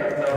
70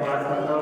5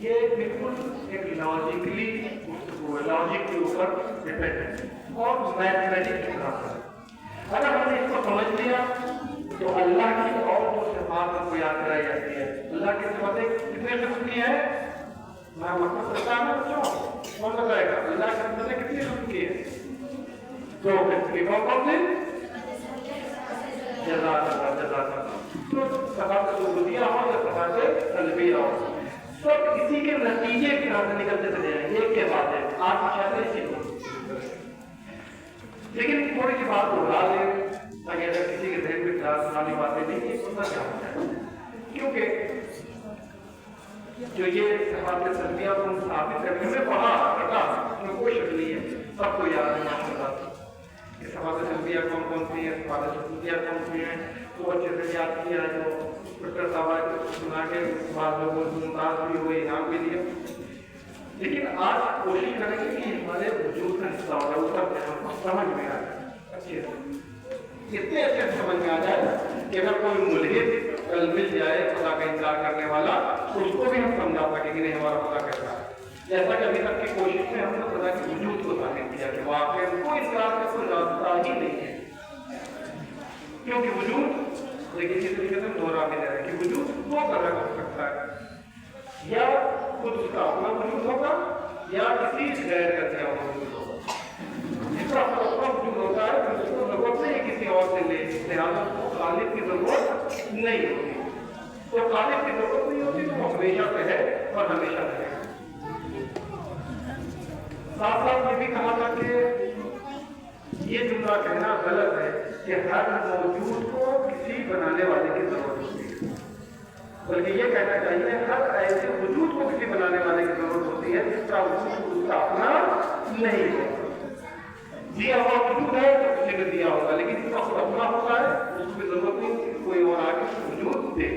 یہ بالکل ایک لاجیکلی لاجک کے اوپر ڈپینڈ ہے اور میتھمیٹک کی طرح ہے. اگر ہم نے اس کو سمجھ لیا تو اللہ کی اور جو صفات کو یاد کرائی جاتی ہے. اللہ کی صفاتیں کتنے قسم کی ہیں؟ میں مطلب بتا رہا ہوں کون بتائے گا؟ اللہ کی صفاتیں کتنی قسم کی ہیں؟ دو قسم کی. کون سی؟ جزاک اللہ. تو صفات سلبیہ ہو یا صفات سلبیہ ہو، سب اسی کے نتیجے کی طرح سے نکلتے چلے جائیں ایک کے بعد ہے. آپ چاہتے ہیں اسی لیکن تھوڑی سی بات دوہرا لیں تاکہ اگر کسی کے ذہن میں خیال سنانی باتیں نہیں یہ سننا چاہتا ہے. کیونکہ جو یہ صفات سلبیہ کو ہم ثابت کرنے میں پڑھا رکھا اس میں کوئی شک نہیں ہے، سب کو یاد ہے ماشاءاللہ کہ صفات سلبیہ کون کون سی ہیں، صفات سلبیہ کون سی ہیں. تو اچھے سے یاد کیا ہے جو ڈاکٹر صاحب سنا کے بعض لوگوں کو ممتاز بھی ہوئے، انعام بھی دیا. لیکن آج کوشش کریں گے کہ ہمارے وجود کا حصہ ہوگا اس کا سمجھ میں آ جائے اچھے سے، اتنے اچھے سے سمجھ میں آ جائے کہ اگر کوئی ملحد کل مل جائے خدا کا انکار کرنے والا تو اس کو بھی ہم سمجھا سکیں کہ نہیں ہمارا خدا کیسا ہے. جیسا کہ ابھی تک کی کوشش میں ہم نے خدا کے وجود کو ثابت کیا کہ واقعی کوئی انکار کا کوئی راستہ ہی نہیں ہے. کیونکہ وجود لیکن اسی طریقے سے دوہرا بھی دے رہے کہ وجود دو طرح کا ہو سکتا ہے، یا خود اس کا اپنا وجود ہوگا یا کسی غیر کا دیا ہوا وجود ہوگا. جس کا اپنا وجود ہوتا ہے تو اس کو ضرورت نہیں کسی اور سے لے، لہٰذا اس کو خالق کی ضرورت نہیں ہوتی. تو خالق کی ضرورت نہیں ہوتی تو وہ ہمیشہ سے ہے اور ہمیشہ رہے گا. ساتھ ساتھ یہ بھی کہا تھا کہ یہ جملہ کہنا غلط ہے کہ ہر موجود کو کسی بنانے والے کی ضرورت ہوتی ہے، بلکہ یہ کہنا چاہیے ہر ایسے وجود کو کسی بنانے والے کی ضرورت ہوتی ہے جس کا وجود اس کا اپنا نہیں ہے. دیا ہوا وجود ہے تو کسی نے دیا ہوگا، لیکن اس کا خود اپنا ہوتا ہے اس کی ضرورت نہیں کہ کوئی اور آگے وجود دے.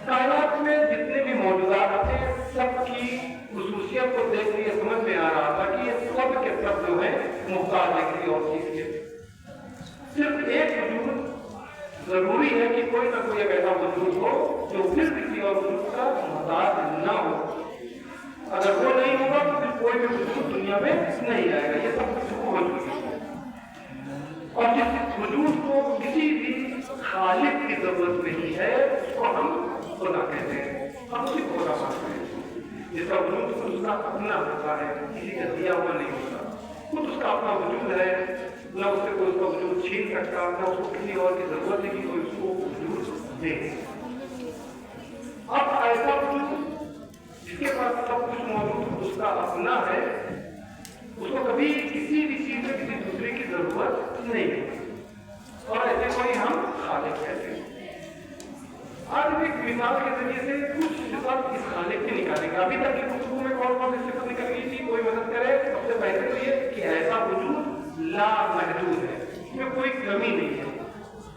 کائنات میں جتنے بھی موجودات تھے سب کی خصوصیت کو دیکھ کے سمجھ میں آ رہا تھا کہ یہ سب کے سب جو ہے محتاج ہے کسی اور چیز کے. صرف ایک وجود ضروری ہے کہ کوئی نہ کوئی ایسا وجود ہو جو پھر کسی اور وجود کا محتاج نہ ہو. اگر وہ نہیں ہوگا تو پھر کوئی بھی وجود دنیا میں نہیں آئے گا. یہ سب کچھ ہو چکی ہے. اور جس وجود کو کسی بھی خالق کی ضرورت نہیں ہے اس کو ہم خدا کہتے ہیں، ہم اسی کو خدا مانتے ہیں. جس کا وجود خود اس کا اپنا ہوتا ہے، کسی کا دیا ہوا نہیں ہوتا. خود اس کا اپنا وجود ہے، نہ اس سے کوئی اس کا وجود چھین سکتا، نہ اس کو کسی اور کی ضرورت ہے کہ کوئی اس کو وجود دے. اب ایسا وجود جس کے پاس سب کچھ موجود اس کا اپنا ہے اس کو کبھی کسی بھی چیز میں کسی دوسرے کی ضرورت نہیں ہے اور ایسے کوئی ہم خالق کہتے ہیں. آج ایک مثال کے ذریعے سے کچھ صفات اس خالق سے نکالیں گے. ابھی تک کی گفتگو میں کون کون سی صفت نکل گئی تھی؟ کوئی مدد کرے. سب سے پہلے تو یہ کہ ایسا وجود لا محدود ہے، اس میں کوئی کمی نہیں ہے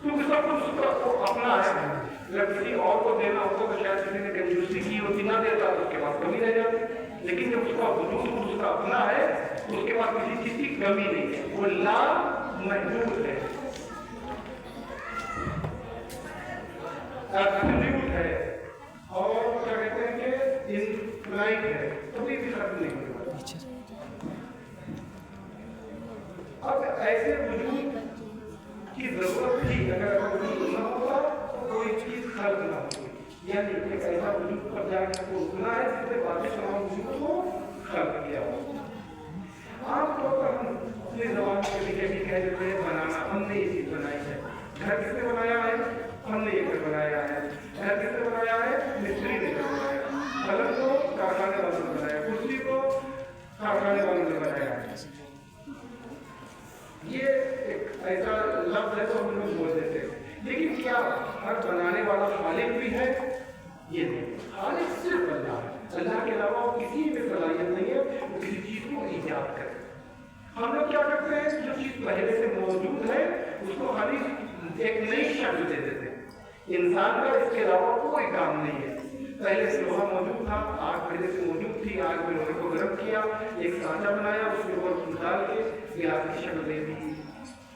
کیونکہ سب کچھ اس کا اپنا ہے. اگر کسی اور کو دینا ہوتا تو شاید کسی نے کنجوسی کی ہوتی نہ دیتا تو اس کے پاس کمی رہ جاتی. لیکن جب اس کا وجود اس کا اپنا ہے تو اس کے پاس کسی چیز کی کمی نہیں ہے، وہ لا محدود ہے، ایبسلیوٹ ہے اور کیا کہتے ہیں کہ انفائنائٹ ہے، کبھی بھی ختم نہیں ہوگا. اب ایسے وجود کی ضرورت تھی اگر ایسا وجود نہ ہوتا تو کوئی چیز خلق نہ ہوتی. یعنی ایک ایسا وجود پر جا کے کو رکنا ہے جس سے باقی تمام وجود کو خلق کیا ہو. عام طور پر ہم اپنی زبان کے لیے بھی کہہ دیتے ہیں بنانا، ہم نے یہ چیز بنائی ہے. گھر کس نے بنایا ہے؟ ہم نے یہ گھر بنایا ہے. گھر کس نے بنایا ہے؟ مستری نے بنایا. قلم کو کارخانے والوں نے بنایا، کرسی کو کارخانے والوں نے بنایا ہے. یہ ایک ایسا لفظ ہے تو ہم لوگ بول دیتے ہیں. لیکن کیا ہر بنانے والا خالق بھی ہے؟ یہ نہیں. خالق صرف اللہ ہے. اللہ کے علاوہ کسی میں صلاحیت نہیں ہے وہ کسی چیز کو ایجاد کرے. ہم لوگ کیا کرتے ہیں؟ جو چیز پہلے سے موجود ہے اس کو خالی ایک نئی شکل دے دیتے ہیں. انسان کا اس کے علاوہ کوئی کام نہیں ہے. پہلے سے لوہا موجود تھا، آگ پہلے سے موجود تھی، آگ میں لوہے کو گرم کیا، ایک سانچہ بنایا، اس کے اوپر ڈال کے گلاس کی شکل دے دی،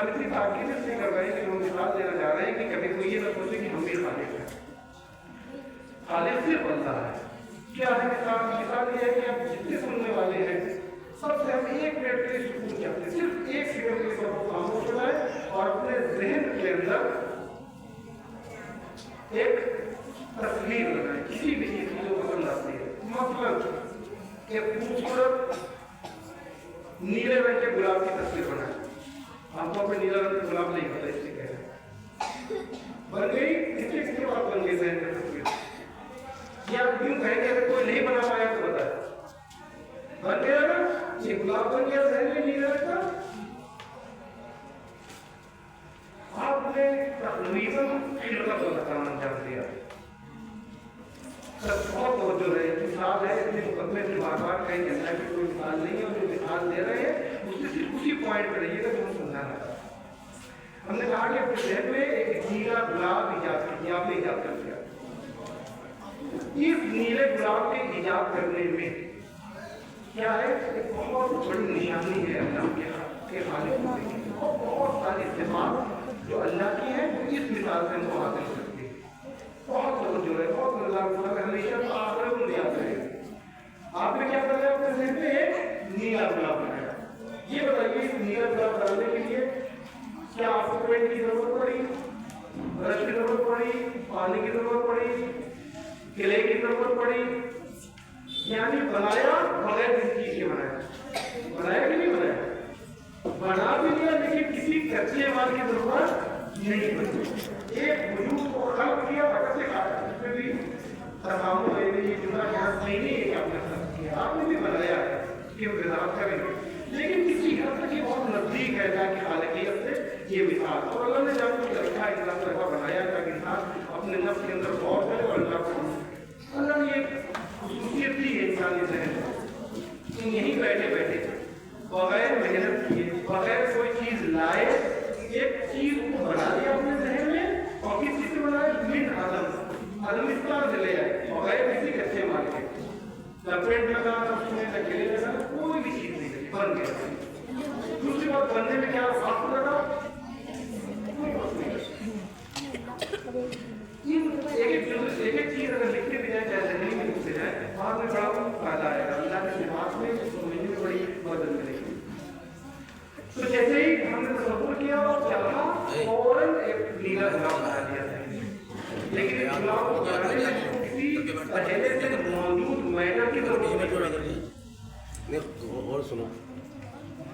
ہم اتنی تاکید اس لیے کر رہے ہیں کہ ہم مثال دینا چاہ رہے ہیں کہ کبھی کوئی یہ نہ سوچے کہ ہم بھی خالق ہیں. خالق صرف اللہ ہے. کیا ہے مثال یہ ہے کہ آپ جتنے سننے والے ہیں سب سے ہم ایک منٹ کے لیے سکون چاہتے ہیں, صرف ایک سیکنڈ کے لیے سب کو خاموش ہو جائے اور اپنے ذہن کے اندر ایک تصویر بنائیں کسی بھی چیز کی جو پسند آتی ہے. مثلاً ایک خوبصورت نیلے رنگ کے گلاب کی تصویر بنائیں. آپ کو اپنے نیلا رنگ کے گلاب نہیں پتا اس سے کہہ رہے بن گئی, اس کے بعد بن گئی ذہن کی تصویر. یا یوں کہیں کہ اگر کوئی نہیں بنا پایا تو بتائے بن گیا نا, یہ گلاب بن گیا ذہن میں نیلے رنگ کا. آپ نے تقریباً خلقت و تکامل انجام دیا. بہت توجہ ہے, مثال ہے اتنے مقدمے سے بار بار کہیں اللہ کی کوئی مثال نہیں ہے, اور جو مثال دے رہے ہیں اس سے صرف اسی پوائنٹ پہ رہیے گا جو ہم سمجھانا چاہتے ہیں. ہم نے کہا کہ اپنے ذہن میں ایک نیلا گلاب ایجاد کیا, آپ نے ایجاد کر دیا. اس نیلے گلاب کے ایجاد کرنے میں کیا ہے, ایک بہت بڑی نشانی ہے اللہ کے خالق ہونے کی. اور بہت ساری صفات جو اللہ کی ہیں وہ اس مثال سے ہم کو حاصل کرتی ہے. بہت توجہ ہے, بہت مزاق ہمیشہ آخر میں یاد رہے گا. آپ نے کیا کرنا اپنے ذہن میں ایک نیلا گلاب بنایا. یہ بتائیے اس نیلا گلاب بنانے کے لیے کیا آپ کو پینٹ کی ضرورت پڑی, برش کی ضرورت پڑی, پانی کی ضرورت پڑی, کلے کی ضرورت پڑی؟ یعنی بنایا بغیر کسی چیز کے بنایا. بنایا کہ نہیں بنایا؟ بنا بھی لیا لیکن کسی کچے مال کی ضرورت نہیں پڑی. ایک وجود کو خلق کیا فقط سے کھاتا, اس میں بھی تمام یہ جملہ یہاں صحیح نہیں ہے کہ آپ نے خلق کیا, آپ نے بھی بنایا ہے کہ وہ وضاحت کریں گے, لیکن کسی حد تک یہ بہت نزدیک ہے اللہ کی خالقیت سے یہ مثال. اور اللہ نے جب کچھ رکھا ہے اس طرح بنایا تاکہ انسان اپنے نفس کے اندر غور کرے اور اللہ کو. اللہ نے ایک خصوصیت دی ہے انسانی ذہن کہ یہیں بیٹھے بیٹھے بغیر محنت کیے, بغیر کوئی چیز لائے, ایک چیز کو بنا دیا اپنے ذہن میں. اور کس چیز سے بنایا؟ من عدم سے لے آئے بغیر کسی کچے مال کے. نہ پینٹ لگا, نہ اس میں نہ گلے لگا, کوئی بھی چیز نہیں لگی, بن گیا. دوسری بات, بننے میں کیا وقت لگا؟ کوئی وقت نہیں لگا. ایک ایک چیز اگر لکھتے بھی جائے چاہے ذہنی میں لکھتے جائے بعد میں بڑا فائدہ آئے گا. اللہ کے دماغ میں سمجھنے میں بڑی مدد ملے گی. تو جیسے ہی ہم نے تصور کیا اور چاہا فوراً ایک نیلا گلاب بنا دیا تھا. لیکن اس گلاب کو بنانے میں کسی پہلے سے موجود میٹر کی ضرورت نہیں. اور سنو,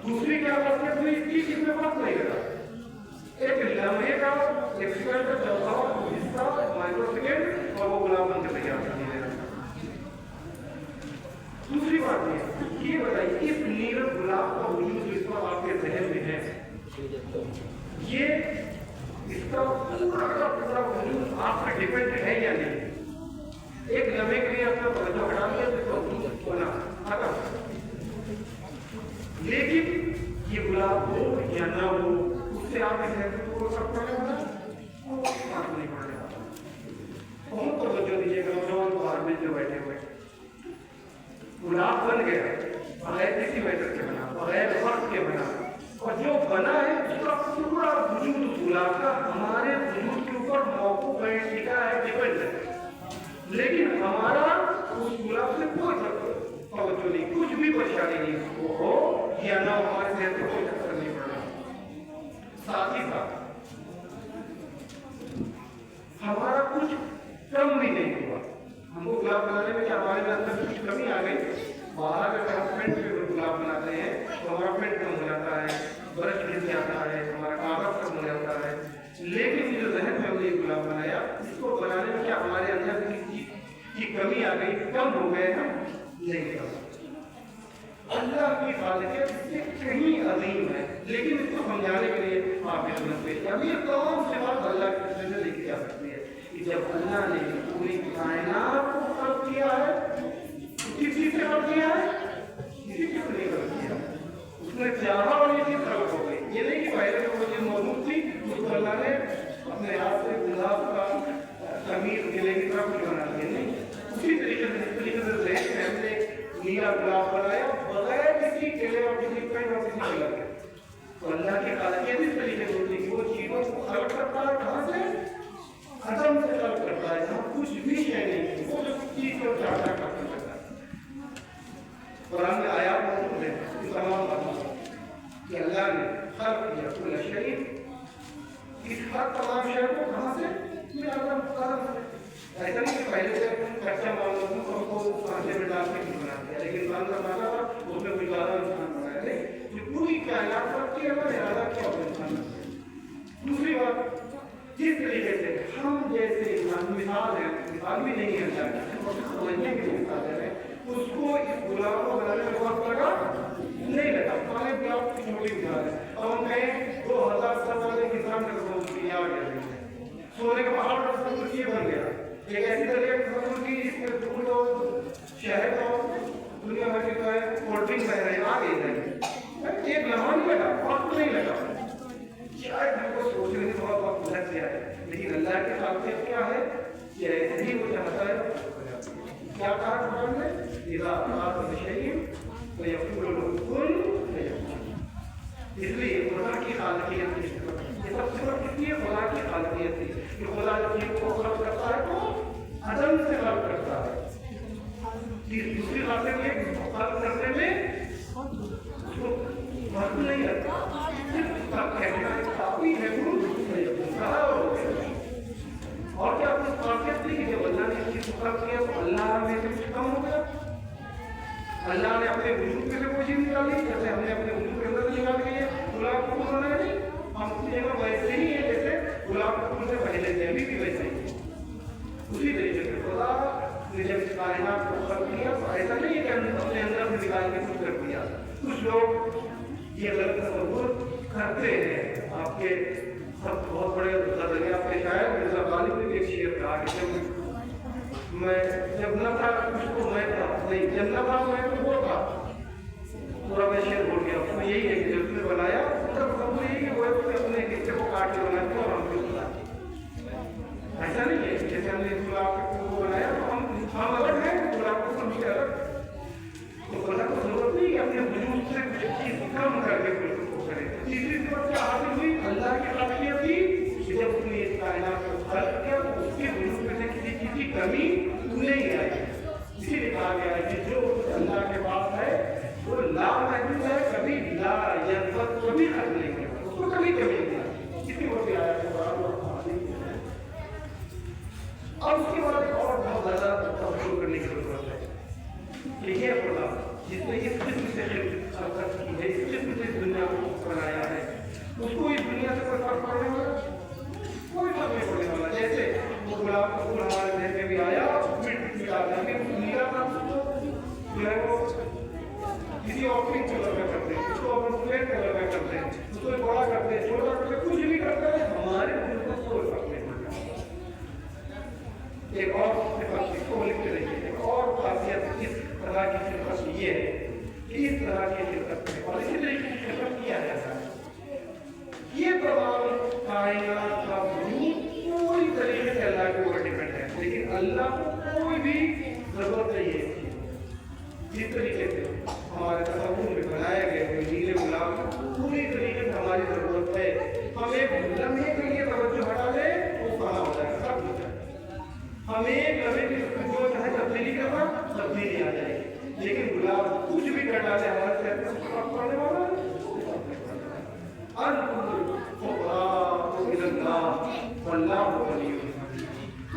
دوسری کیا بات ہے, کوئی چیز اس میں وقت نہیں لگا. ایک لمحے کا, ایک سیکنڈ کا چوتھا حصہ, مائکرو سیکنڈ, اور وہ گلاب بن کے تیار کر دیا. دوسری بات یہ بتائیے اس نیلے گلاب کا وجود اس وقت آپ کے ذہن میں ہے, یہ اس کا پورا وجود آپ پر ڈیپینڈ ہے یا نہیں؟ ایک لمحے کے لیے اپنا توجہ ہٹا لیا تو بنا ختم. لیکن یہ گلاب ہو یا نہ ہو اس سے آپ کے ذہن کو سب پڑھنے والا فرق نہیں پڑنے والا. بہت توجہ دیجیے گا نوجوان باہر میں جو بیٹھے ہوئے. گلاب بن گیا بغیر کسی میٹر کے بنا, بغیر وقت کے بنا, اور جو بنا ہے اس کا پورا وجود اس گلاب کا ہمارے وجود کے اوپر موقوف ہے, ٹکا ہے, ڈیپینڈ ہے. لیکن ہمارا اس گلاب سے کوئی توجہ نہیں, کچھ بھی پریشانی نہیں, وہ ہو یا نہ ہو ہمارے ذہن کو کوئی اثر نہیں پڑنا. ساتھ ہی ساتھ ہمارا کچھ کم بھی نہیں ہوا. ہم کو گلاب بنانے میں کیا ہمارے اندر کچھ کمی آ گئی؟ باہر اگر ہم پینٹ پہ گلاب بناتے ہیں تو ہمارا پینٹ کم ہو جاتا ہے, برش گر جاتا ہے, ہمارا کاغذ کم ہو جاتا ہے. لیکن جو ذہن میں ہم نے گلاب بنایا اس کو بنانے میں کیا ہمارے اندر کسی چیز کی کمی آ گئی, کم ہو گئے ہم نہیں کم. اللہ کی خالقیت اس سے کہیں عظیم ہے, لیکن اس کو سمجھانے کے لیے آپ نے سمجھ پیش کیا. ابھی یہ تمام سے بات اللہ کی طرف سے لکھی جا سکتی ہے کہ جب اللہ نے پوری کائنات کو خلق کیا ہے, کسی سے خلق کیا ہے, کسی چیز سے نہیں خلق کیا, اس نے چاہا اور یہ چیز خلق ہو گئی. یہ نہیں کہ پہلے جو چیز موجود تھی اس کو اللہ نے اپنے ہاتھ سے گلاب کا تمیز گلے کی طرف کچھ بنا دیا, نہیں. اسی طریقے سے اس طریقے سے ذہن میں ہم نے نیلا گلاب بنایا بغیر کسی کلے اور کسی پین اور کسی کلر کے. تو اللہ کی خالقیت اس طریقے سے ہوتی ہے کہ وہ چیزوں کو خلق کرتا ہے کہاں سے؟ عدم سے خلق کرتا ہے جہاں کچھ بھی شے نہیں، وہ جو چیز کو چاہتا کر سکتا ہے۔ قرآن میں آیات موجود ہیں کہ تمام باتیں کہ اللہ نے خلق کیا کل شیء، اس ہر تمام شے کو کہاں سے؟ من عدم سے۔ ایسا نہیں کہ پہلے سے کچا معلوم ہو کو سانچے میں ڈال کے نہیں بنا دیا، لیکن انسان کا مانا تھا اس میں کوئی زیادہ انسان بنایا نہیں، یہ پوری کائنات پر کی اللہ نے ارادہ کیا اور انسان نے۔ دوسری بات، جس طریقے سے ہم جیسے انسان مثال ہے، مثال بھی نہیں ہے اللہ کی، سمجھنے کی مثال ہے، اس کو اس غلام کو بنانے میں وقت لگا نہیں لگا، ہمارے بھی آپ کی چھوٹی مثال ہے۔ اب ہم کہیں 2000 سال والے کسان کا تصور کیا گیا، سونے کا پہاڑ کا تصور کیے بن گیا، ایک ایسی طریقے کا تصور کی جس میں دودھ اور شہد اور دنیا بھر کے جو ہے کولڈ ڈرنک بہ رہے آ گئی ہے، ایک لمحہ نہیں لگا، وقت نہیں لگا، شاید ہم کو سوچنے میں بہت وقت لگ گیا ہے، لیکن اللہ کی خاصیت کیا ہے کہ ایسے ہی وہ چاہتا ہے۔ کیا کہا قرآن نے؟ اذا اراد بشیء فیقول له کن فیکون۔ اس لیے خدا کی خالقیت کی صفت، یہ سب صفت کس لیے؟ خدا کی خالقیت کی، کہ خدا جو چیز کو خلق کرتا ہے تو عدم سے خلق کرتا ہے۔ دوسری خاصیت یہ کہ خلق کرنے میں اس کو وقت نہیں لگتا، صرف کہنا کافی ہے کہا اور کیا کچھ خاصیت تھی کہ جب اللہ نے اس چیز کو خلق کیا تو اللہ میں سے کچھ کم ہو گیا؟ اللہ نے اپنے وجود میں سے کوئی چیز نکالی جیسے ہم نے اپنے وجود کے اندر نکال کے گلاب کا پھول بنایا نہیں، ہم اسی جگہ ویسے ہی ہیں جیسے گلاب کے پھول سے پہلے تھے، ابھی بھی ویسے ہی۔ اسی طریقے سے خدا نے جب اس کائنات کو خلق کیا تو ایسا نہیں ہے کہ ہم نے اپنے اندر سے نکال کے کچھ کر دیا۔ کچھ لوگ یہ غلط تصور کرتے ہیں، آپ کے سب بہت بڑے غزلیہ کے شاعر مرزا غالب نے ایک شعر کہا کہ جب نہ تھا کچھ تو میں تھا، نہیں جب نہ تھا میں تو وہ تھا، پورا میں شعر بول گیا، اس میں یہی ہے کہ جب نے بنایا تب یہی کہ وہ اپنے حصے کو کاٹ کے بنا دیا اور ہم کو بنا ایسا نہیں ہے جیسے ہم نے گلاب کے پھول کو بنایا تو ہم الگ ہیں، گلاب کے پھول سے الگ، تو خدا کو ضرورت نہیں کہ اپنے وجود سے کچھ چیز کم کر کے پھول کو کرے۔ تیسری صفت کیا حاصل ہوئی؟ اللہ کی خالقیت تھی کہ جب اس نے اس کائنات کو خلق کیا تو اس کے وجود میں سے کسی چیز کی کمی نہیں آئی۔ اسی لیے کہا گیا ہے کہ جو اللہ کے پاس ہے وہ لا محدود ہے، کبھی لا ینفد، کبھی ختم نہیں کرتا، اس کو کبھی کمی نہیں آئی۔ اس کی وجہ آیا کہ اور اس کے بعد ایک اور بہت زیادہ توجہ کرنے کی ضرورت ہے کہ یہ خدا جس نے اس قسم سے خلقت کی ہے، اس قسم سے دنیا کو بنایا ہے، اس کو اس دنیا سے کوئی فرق پڑنے والا کوئی فرق نہیں پڑنے والا۔ جیسے وہ گلاب کا پھول ہمارے ذہن میں بھی آیا مٹا دیں گے، نیلا تھا جو ہے وہ کسی اور پنک کلر کا کرتے ہیں، اس کو اپنے پلیٹ کلر کا کرتے ہیں، اس کو بڑا کرتے ہیں، چھوٹا کرتے ہیں، کچھ بھی کرتے ہیں، ہمارے دل کو کوئی فرق نہیں پڑتا۔ ایک اور صفت اس کو لکھتے رہیے، ایک اور خاصیت اس طرح کی صفت یہ ہے کہ اس طرح کی صفت ہے اور اسی طریقے کی صفت کیا جاتا ہے یہ تمام کائنات کا وجود پوری طریقے سے اللہ کے اوپر ڈیپینڈ ہے، لیکن اللہ کو کوئی بھی ضرورت نہیں ہے۔ جس طریقے سے ہمارے تصور میں بنائے گئے ہوئے نیلے گلاب پوری طریقے سے ہماری ضرورت ہے، ہم ایک لمحے کے لیے توجہ ہٹا دیں وہ کہاں ہو جائے گا، سب ہو جائے گا۔ ہم ایک لمحے کی جو چاہے تبدیلی کرنا تبدیلی آ جائے گی، لیکن گلاب کچھ بھی کر ڈالے ہمارے صحت میں فرق پڑنے والا ہے۔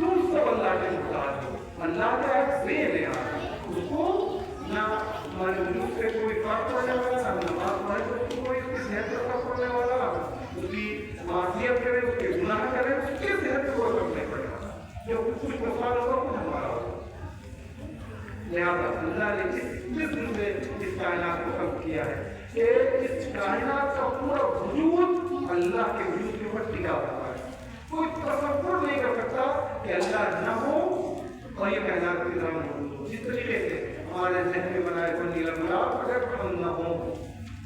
تم سب اللہ کے محتاج ہو، اللہ کا ایک زیر ہے، اس کو نہ ہمارے وجود سے کوئی فرق پڑنے والا، نہ نماز پڑھے تو کوئی اس کی صحت پر فرق پڑنے والا، اس کی معصیت کرے، اس کے گناہ کرے، اس کی صحت پر کوئی فرق نہیں پڑنے والا، جو کچھ مسئلہ ہوگا کچھ ہمارا ہوگا۔ لہٰذا اللہ نے جس دن سے اس کائنات کو خلق کیا ہے کہ اس کائنات کا پورا وجود اللہ کے وجود کے اوپر ٹکا ہوا ہے، کوئی تصور نہیں کر سکتا کہ اللہ نہ ہو اور یہ کائنات کی طرح موجود ہو۔ جس طریقے سے ہمارے ذہن میں بنائے ہوئے نیلا گلاب اگر ہم نہ ہوں،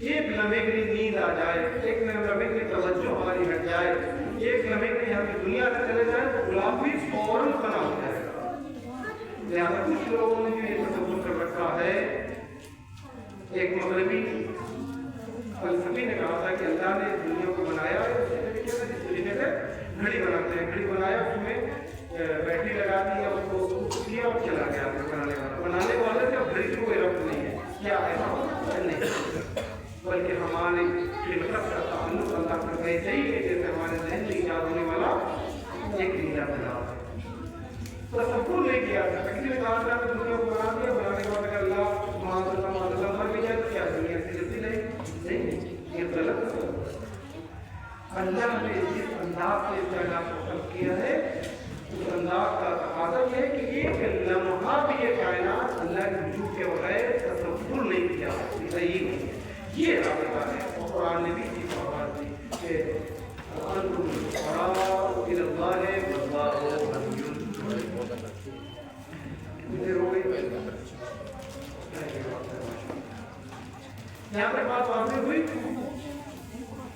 ایک لمحے کے لیے نیند آ جائے، ایک لمحے کے لیے توجہ ہماری ہٹ جائے، ایک لمحے کے لیے یہاں کی دنیا سے چلے جائے تو گلاب بھی فوراً فنا ہو جائے گا۔ لہٰذا کچھ لوگوں نے جو یہ تصور کر رکھا ہے، ایک مغربی فلسفی نے کہا تھا کہ اللہ نے دنیا کو بنایا جس طریقے سے گھڑی بناتے ہیں، گھڑی بنایا اس میں بیٹری لگا دی اور اس کو کیا اور چلا گیا بنانے والے سے گھڑی سے کوئی ربط نہیں ہے، کیا ایسا نہیں، بلکہ ہمارے خلقت کا تعلق اللہ کا ویسے ہی ہے جیسے ہمارے ذہن میں ایجاد ہونے والا ایک نیلا بنا ہے۔ تصور نہیں کیا تھا، کسی نے کہا تھا کہ دنیا کو بنا دیا، بنانے کے بعد اگر اللہ معاذ مر بھی جائے تو کیا دنیا سے جلدی نہیں، یہ غلط ہے۔ اللہ نے جس انداز سے کائنات کو خلق کیا ہے اس انداز کا تقاضا یہ ہے کہ ایک لمحہ بھی یہ کائنات اللہ کے وجود کے بغیر تصور نہیں کیا سکتی، صحیح نہیں ہے، یہ رابطہ ہے۔ اور قرآن نے بھی چیز بات دی کہ انتم الفقراء الی اللہ واللہ غنی۔ یہاں پر بات واضح ہوئی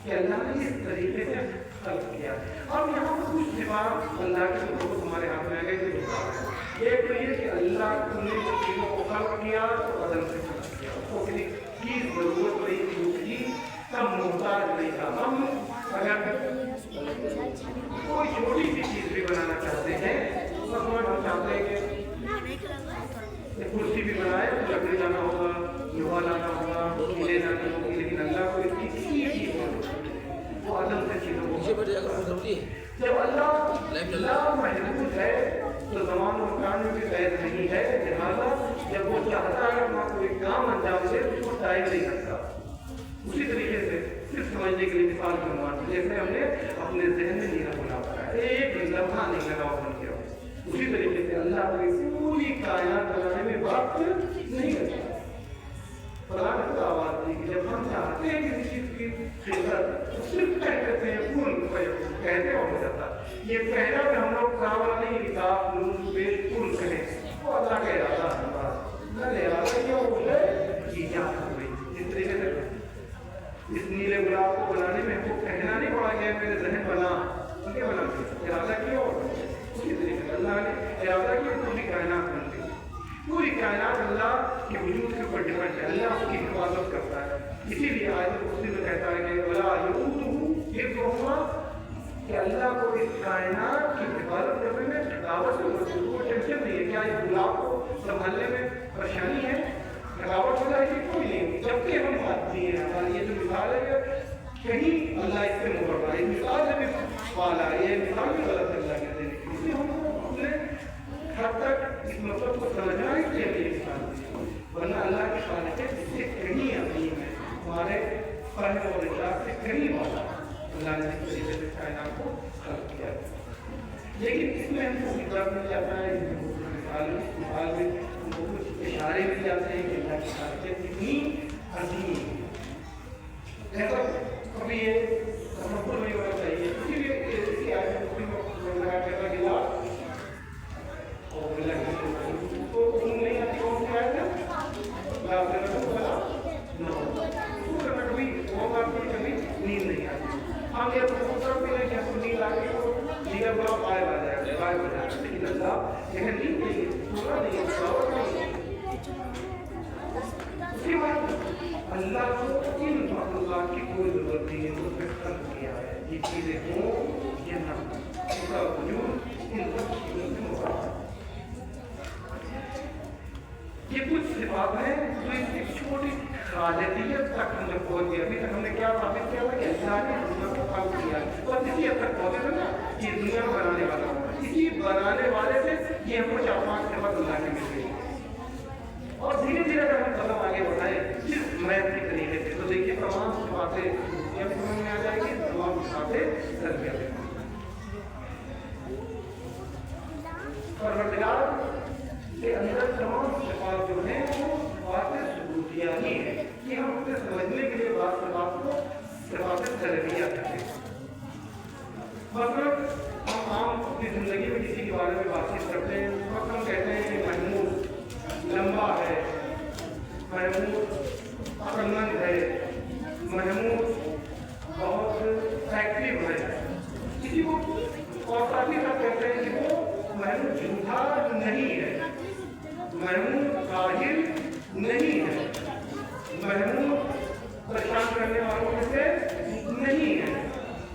کہ اللہ نے اس طریقے سے خلق کیا، اور یہاں پر کچھ صفات اللہ کے بہت ہمارے ہاتھ میں آ گئے جو ایک تو یہ کہ اللہ نے چیزوں کو خلق کیا تو عدم سے خلق کیا، اس کو کسی کی ضرورت نہیں تھی، اس کی سب محتاج نہیں تھا۔ ہم اگر کوئی چھوٹی سی چیز بھی بنانا چاہتے ہیں تو ہم چاہتے ہیں کہ کرسی بھی بنائے تو لکڑی لانا ہوگا، لوہا لانا ہوگا، کیلے لانے ہوگی، لیکن اللہ کو کسی چیز وہ عدم سے چیزوں کو جب اللہ محدود ہے تو زمان و مکان میں بھی قید نہیں ہے، لہٰذا جب وہ چاہتا ہے اپنا کوئی کام انجام دے تو اس کو ٹائم نہیں کرتا۔ اسی طریقے سے صرف سمجھنے کے لیے مثال کے عنوان جیسے ہم نے اپنے ذہن میں نیلا بنا پایا ایک لمحہ نہیں لگا بن کیا، اسی طریقے سے اللہ کو پوری کائنات بنانے میں وقت نہیں لگتا۔ قرآن کو آواز دی کہ جب ہم چاہتے ہیں کسی چیز کی خدمت صرف کہتے ہیں پھول کہتے ہو جاتا، یہ پہلا کہ ہم لوگ کاولا نہیں کتاب نون پیش پھول کہیں وہ اللہ کا ارادہ ہے، نہ ارادہ کیا ہو جائے ایجاد ہو گئی۔ جس طریقے سے اس نیلے گلاب کو بنانے میں ہم کو کہنا نہیں پڑا گیا میرے ذہن بنا، کیا بنا ارادہ کیا ہو، اسی طریقے سے اللہ نے ارادہ کیا پوری کائنات بن گئی۔ پوری کائنات اللہ کے وجود کے اوپر ڈیپینڈ ہے، اللہ اس کی حفاظت کرتا ہے، اسی لیے آیت کرسی میں کہتا ہے کہ ولا یؤودہ حفظہما، کہ اللہ کو اس کائنات کی حفاظت کرنے میں تھکاوٹ کوئی ٹینشن نہیں ہے۔ کیا یہ گلاب کو سنبھالنے میں پریشانی ہے، تھکاوٹ ہو جائے گی؟ کوئی نہیں، جبکہ ہم آدمی ہیں، ہماری یہ جو مثال ہے کہیں اللہ اس سے مبر رہا ہے، مثال سے بھی والا ہے، یہ مثال بھی غلط ہے اللہ کے دینے کی، اس لیے ہم کو اپنے حد تک اس مطلب کو سمجھنا ہے کہ یہ مثال ہے، ورنہ اللہ کی خالق اس سے کہیں عظیم ہے، ہمارے فہم اور ادراک سے کہیں والا اللہ نے اس طریقے سے کائنات کو خلق کیا ہے۔ لیکن اس میں ہم کو ادراک مل جاتا ہے، مثال میں ہم کو کچھ اشارے مل جاتے ہیں کہ اللہ کی خالقیت کتنی عظیم ہے، ایسا کبھی یہ تصور نہیں ہونا چاہیے۔ اسی لیے اس کی آیت میں لگا کہتا گلا اور اللہ کی تو تم نہیں آتی کون سی آیت ہے کبھی وہ بات کی کبھی نیند نہیں آتی، ہم یہ تصور بھی نہیں کہ ہم نیند آ گئی تو نیلا گلاب غائب آ جائے گا، غائب ہو جائے گا، لیکن اللہ یہ نیند نہیں ہے، پورا نہیں ہے، فلاور نہیں ہے۔ اسی بات اللہ کو ان مخلوقات کی کوئی ضرورت نہیں ہے، اس نے خلق کیا ہے، یہ چیزیں ہوں یہ نہ ہوں، اس کا وجود ان سب چیزوں سے مراد ہے۔ یہ کچھ صفات ہیں جو اس کی چھوٹی خالقیت تک ہم نے پہنچ گیا۔ ابھی تک ہم نے کیا ثابت کیا تھا کہ اللہ نے دنیا کو خلق کیا، اور اسی حد تک پہنچے تھے نا کہ دنیا کو بنانے والا، اسی بنانے والے سے یہ ہم کو 4-5 صفات اللہ کی مل گئی، اور دھیرے دھیرے اگر ہم قدم آگے بڑھائیں صرف میتھ کے طریقے سے تو دیکھیے تمام صفاتیں جب سمجھ میں آ جائے گی، تمام صفاتیں تربیت پروردگار کے اندر تمام صفات جو ہیں وہ صفات ثبوتیہ ہی ہیں، کہ ہم اسے سمجھنے کے لیے بعض صفات کو صفات سلبیہ کہتے ہیں۔ مثلاً ہم عام اپنی زندگی میں کسی کے بارے میں بات چیت کرتے ہیں، اس وقت ہم کہتے ہیں کہ محمود لمبا ہے، محمود عقلمند ہے، محمود بہت ایکٹیو ہے، کسی کو اور ساتھ ہی ساتھ کہتے ہیں کہ وہ محمود جھوٹا نہیں ہے، محمود کاہل نہیں ہے، محمود پریشان کرنے والوں میں سے نہیں ہے.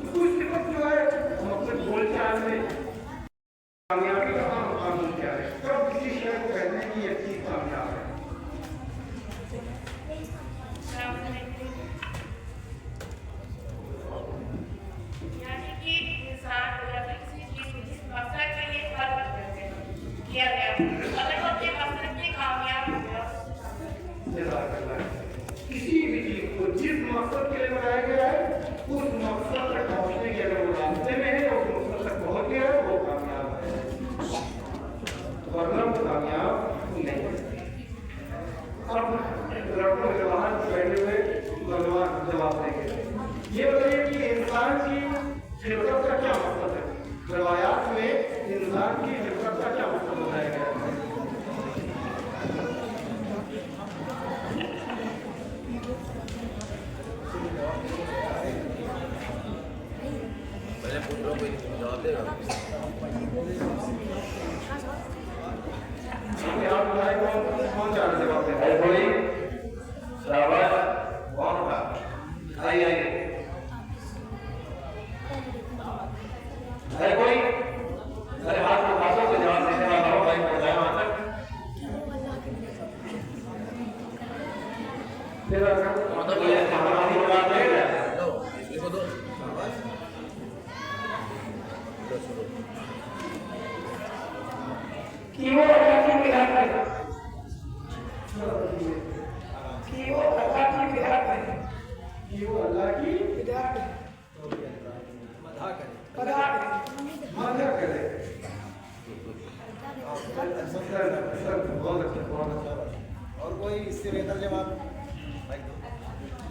کچھ صفت جو ہے ہم اپنے بول چال میں کامیابی کا قانون کیا ہے. کب کسی شہر کو کہتے ہیں کہ یہ چیز کامیاب ہے. یعنی کہ انسان کو یا کسی چیز کو جس مقصد کے لیے خلق کیا گیا اگر وہ اپنے مقصد میں کامیاب ہو گیا. کسی بھی چیز کو جس مقصد کے لیے بنایا گیا ہے اس مقصد تک پہنچنے کے اگر وہ راستے میں ہے اور اس مقصد تک پہنچ گیا ہے وہ کامیاب ہے. ورنہ وہ کامیاب نہیں ہے. اب لڑکوں کے باہر بیٹھے ہوئے نوجوان جواب دیں گے. یہ بتائیے کہ انسان کی فطرت کا کیا مقصد ہے. روایات میں انسان کی فطرت کا کیا مقصد بتایا گیا ہے. آپ بتائیں کون چاہ رہے جواب دیں. کوئی شاباش. کون تھا. آئیے آئیے. کوئی ارے ہاتھ کو ہاتھوں سے جواب دینے والا ہو بھائی پہنچائے وہاں تک. کہ وہ اللہ کی مداد ہے. کہ وہ اللہ کی مداد ہے. کہ وہ اللہ کی مداد ہے. مدح کرے. بہت اچھا بہت اچھا. اور کوئی اس سے بہتر جواب.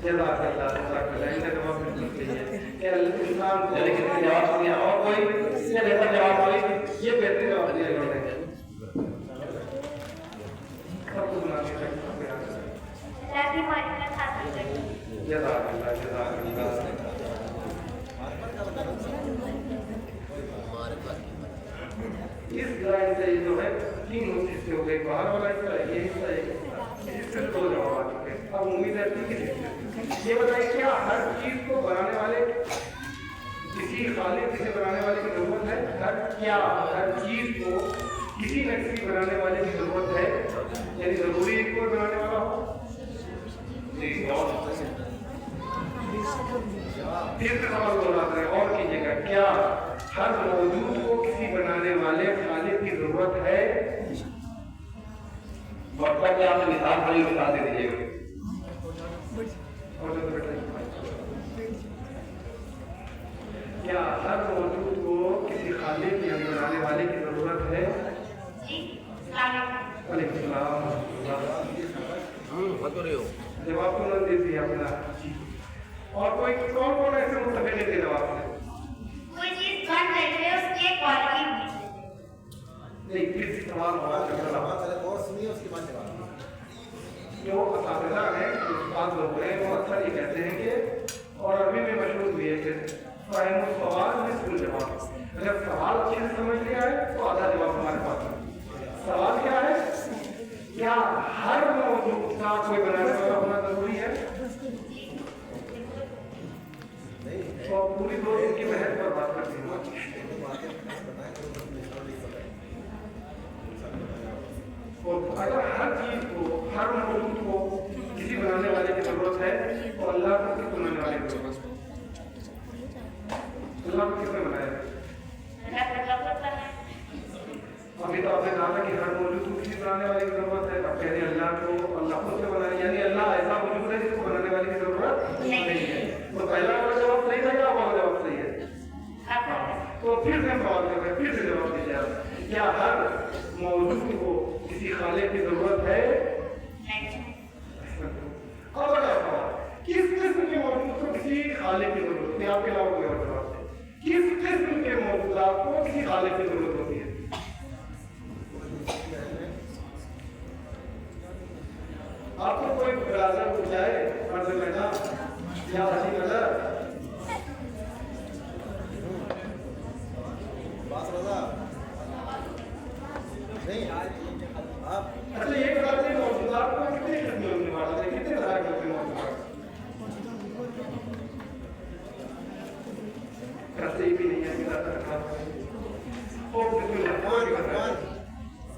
جزاک اللہ جزاک اللہ. ان کا جواب بالکل صحیح ہے کہ انسان کو لیکن جواب دیا. اور کوئی اس سے بہتر جواب ہوئی. یہ بہتر جواب دیا انہوں نے. سب کو بنا کے جزاک اللہ جزاک اللہ. اس لائن سے جو ہے تین حصے ہو گئے. باہر والا حصہ یہ حصہ ہے. اس سے دو جواب آ چکے. اب امید ہے کہ یہ بتائیے کیا ہر چیز کو بنانے والے کسی خالق سے بنانے والے کی ضرورت ہے. ہر چیز کو کسی نہ کسی بنانے والے کی ضرورت ہے. یعنی ضروری ایک کوئی بنانے والا ہو. پھر سے سوال بولاتے ہیں اور کیجیے گا. کیا ہر موجود کو کسی بنانے والے خالق کی ضرورت ہے. وقت آپ نے مثال بڑی مثال دے دیجیے گا. کیا ہر موجود کو کسی خالق یعنی بنانے والے کی ضرورت ہے. علیکم السلام. جواب تو نہ دیتی اپنا. اور کوئی کون کون ایسے متفق ہے جواب سے. کوئی چیز بن رہی ہے اس کی کوالٹی نہیں. کس سوال اور سنیے اس کے بعد جواب. جو اساتذہ ہیں استاد لوگ ہیں وہ اکثر یہ کہتے ہیں کہ اور عربی میں مشہور بھی ہے کہ فہم السوال نصف الجواب. اگر سوال اچھے سے سمجھ لیا ہے تو آدھا جواب ہمارے پاس ہے. سوال کیا ہے. کیا ہر موجود کا کوئی بنانے والا ہونا ضروری ہے. تو پوری دو دن کی محنت پر بات کرتی ہوں. اگر ہر چیز کو ہر موجود کو کسی بنانے والے کی ضرورت ہے تو اللہ کو کس بنانے والے کی ضرورت ہے. اللہ کو کس نے بنایا. ابھی تو آپ نے کہا کہ ہر موجود کو کسی بنانے والے کی ضرورت ہے. اب کہہ رہے اللہ کو اللہ خود سے بنانے یعنی اللہ ایسا موجود ہے جس کو بنانے والے کی ضرورت نہیں ہے. تو پہلا والا جواب صحیح تھا یا والا جواب صحیح ہے. تو پھر سے سوال کر رہے ہیں. پھر سے جواب دیجیے آپ. کیا ہر موجود کو کسی خالق کی ضرورت ہے. اور بڑا سوال. کس قسم کے موجود کو کسی خالق کی ضرورت ہے. آپ کے علاوہ کوئی اور جواب ہے. کس قسم کے موجودات کو کسی خالق کی ضرورت ہوتی ہے. آپ کو کوئی برادر پوچھائے مرد میدان یا حاجی نظر نہیں آپ اچھا یہ بتاتے ہیں موجودات کو کتنے قسم میں ہونے والا ہے. کتنے طرح کے ہوتے ہیں موجودات.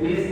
20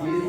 20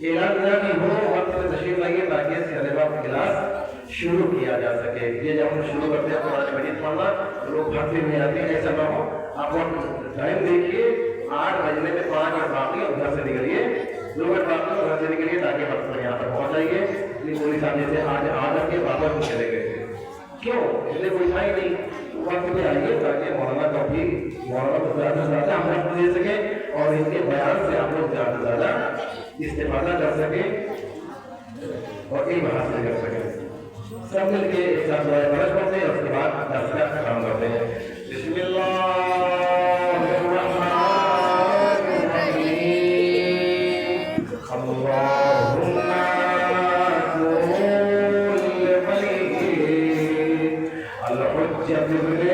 اعلان کیا کہ وہ وقت میں تشریف لائیے تاکہ طلبہ کلاس شروع کیا جا سکے. یہ جب ہم شروع کرتے ہیں قرآن مجید پڑھنا تو لوگ بھرتے میں آتے ہیں, ایسا نہ ہو. آپ ٹائم دیکھیے 8 بجنے میں 5 منٹ باقی اور گھر سے نکلیے, 2 منٹ باقی اور گھر سے نکلیے تاکہ وقت میں یہاں پر پہنچ جائیے. پولیس صاحب جیسے آج آ کر کے واپس بھی چلے گئے تھے. کیوں؟ اس لیے کوئی تھا ہی نہیں. وقت میں آئیے تاکہ مولانا کا بھی مولانا کو زیادہ سے زیادہ ہم وقت دے سکیں اور ان کے بیان سے آپ لوگ زیادہ سے زیادہ استفادہ کر سکیں اور علم حاصل کر سکیں. سب مل کے ایک ساتھ دعائے برش پڑھتے ہیں اور اس کے بعد درس کا اختتام کرتے ہیں. بسم اللہ الرحمن الرحیم. اللہم كل ولي الحجة